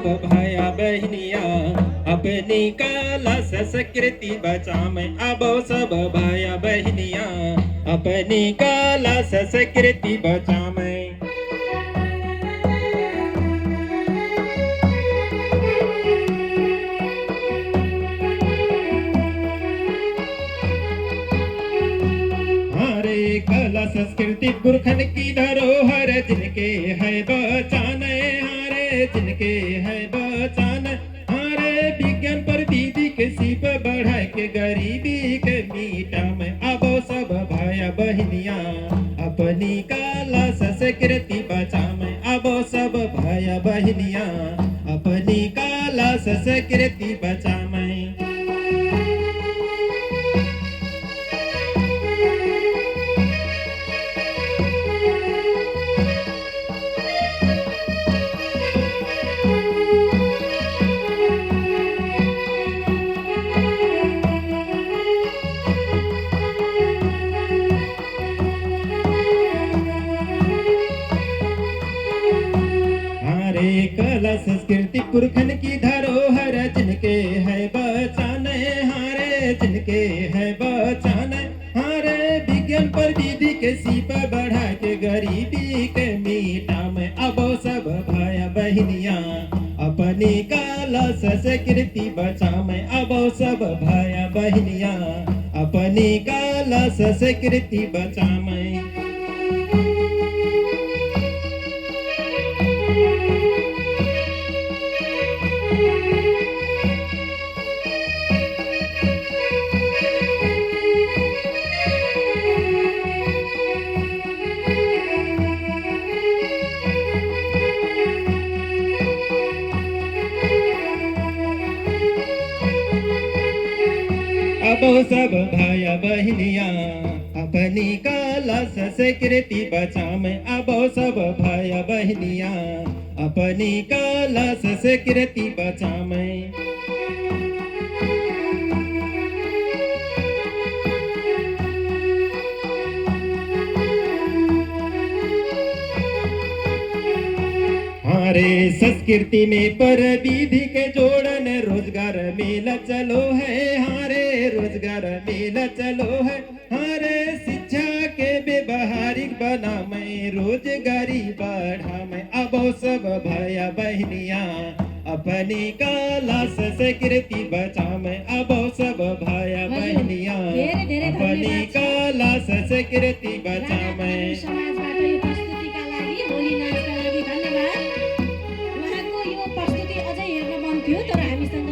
भाया बहनिया अपनी कला संस्कृति बचावे। अब सब भाया बहनिया अपनी कला संस्कृति बचावे। हमारे कला संस्कृति पुरखन की धरोहर जिनके है बचाने। हारे जिनके है बचाने। हारे विज्ञान पर विधि के सीप बढ़ा के गरीबी के मीठा में। अब सब भाया बहनिया अपनी कला संस्कृति बचावे। अब सब भाया बहनिया अपनी कला संस्कृति बचावे। कला संस्कृति पुरखन की धरोहर जिनके है बचाने। हारे जिनके है बचाने। हारे विज्ञान पर विधि के सीप बढ़ा के गरीबी के मीठा में। अब सब भाया बहनिया अपनी कला संस्कृति बचावे। अब सब भाया बहनिया अपनी कला संस्कृति बचावे। अब सब भाया बहनिया अपनी कला संस्कृति बचावे। अब सब भाया बहनिया अपनी कला संस्कृति बचावे। हमारे संस्कृति में पर विधि के जोड़न रोजगार मेला चलो है। हारे रोजगार मेला चलो है। हारे शिक्षा के व्यवहारिक बनावे रोजगारी बढ़ावे। अब सब भाया बहनिया अपनी कला संस्कृति बचावे। अब सब भाया बहनिया अपनी कला संस्कृति बचावे। तर हामीसँग